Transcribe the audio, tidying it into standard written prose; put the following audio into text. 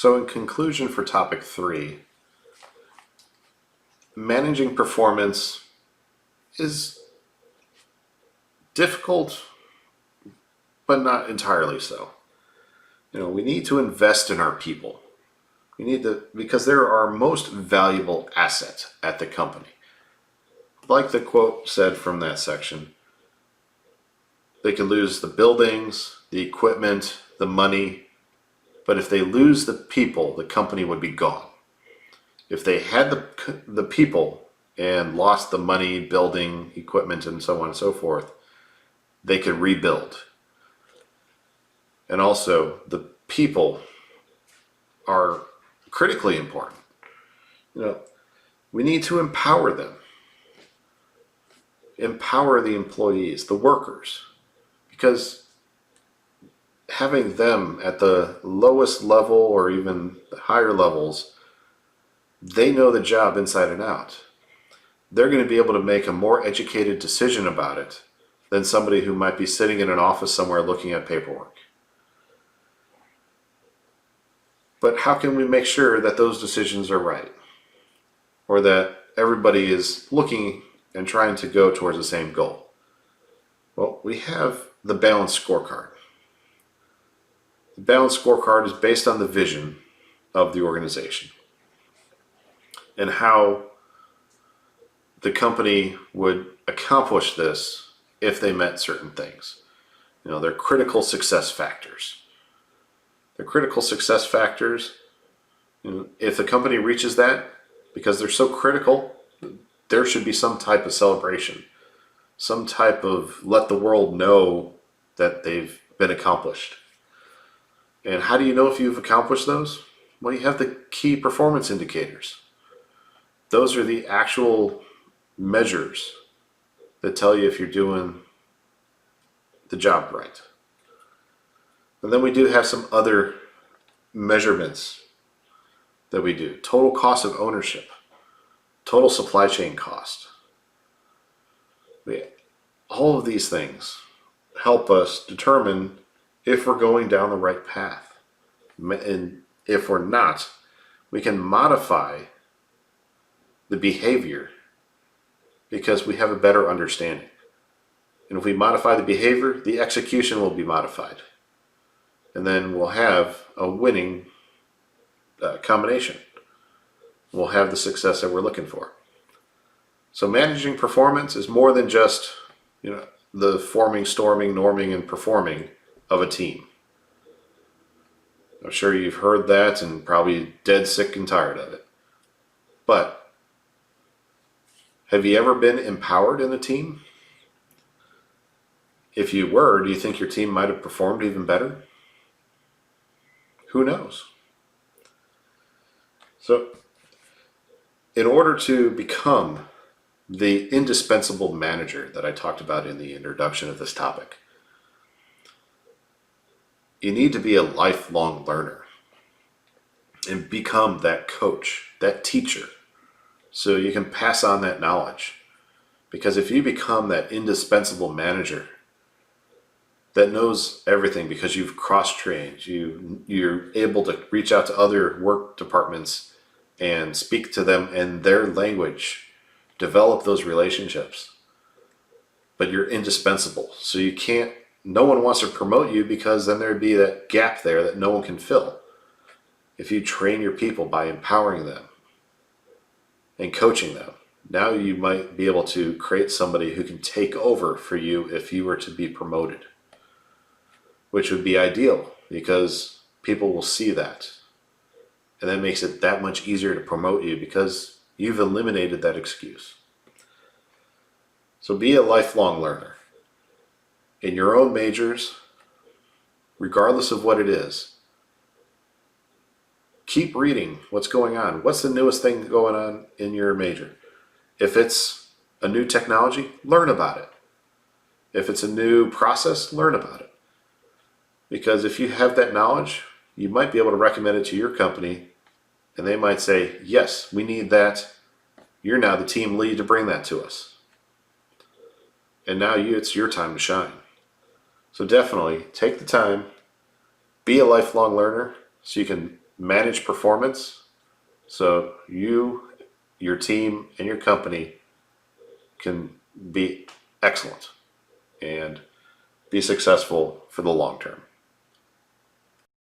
So in conclusion for topic 3, managing performance is difficult, but not entirely so. We need to invest in our people. We need to, because they're our most valuable asset at the company. Like the quote said from that section, they could lose the buildings, the equipment, the money, but if they lose the people, the company would be gone. If they had the people and lost the money, building, equipment, and so on and so forth, they could rebuild. And also, the people are critically important. We need to empower them. Empower the employees, the workers, because having them at the lowest level or even the higher levels, they know the job inside and out. They're going to be able to make a more educated decision about it than somebody who might be sitting in an office somewhere looking at paperwork. But how can we make sure that those decisions are right? Or that everybody is looking and trying to go towards the same goal? Well, we have the Balance Scorecard. The Balance Scorecard is based on the vision of the organization and how the company would accomplish this if they met certain things. They're critical success factors. The critical success factors, if the company reaches that, because they're so critical, there should be some type of celebration, some type of let the world know that they've been accomplished. And how do you know if you've accomplished those? Well, you have the key performance indicators. Those are the actual measures that tell you if you're doing the job right. And then we do have some other measurements that we do. Total cost of ownership, total supply chain cost. All of these things help us determine if we're going down the right path. And if we're not, we can modify the behavior because we have a better understanding. And if we modify the behavior, the execution will be modified. And then we'll have a winning combination. We'll have the success that we're looking for. So managing performance is more than just the forming, storming, norming, and performing of a team. I'm sure you've heard that and probably dead sick and tired of it. But have you ever been empowered in a team? If you were, do you think your team might have performed even better? Who knows? So, in order to become the indispensable manager that I talked about in the introduction of this topic, you need to be a lifelong learner and become that coach, that teacher, so you can pass on that knowledge. Because if you become that indispensable manager that knows everything because you've cross-trained, you're able to reach out to other work departments and speak to them in their language, develop those relationships, but you're indispensable. So no one wants to promote you because then there'd be that gap there that no one can fill. If you train your people by empowering them and coaching them, now you might be able to create somebody who can take over for you if you were to be promoted, which would be ideal because people will see that. And that makes it that much easier to promote you because you've eliminated that excuse. So be a lifelong learner. In your own majors, regardless of what it is, keep reading what's going on. What's the newest thing going on in your major? If it's a new technology, learn about it. If it's a new process, learn about it. Because if you have that knowledge, you might be able to recommend it to your company and they might say, yes, we need that. You're now the team lead to bring that to us. And now it's your time to shine. So definitely take the time, be a lifelong learner so you can manage performance so you, your team, and your company can be excellent and be successful for the long term.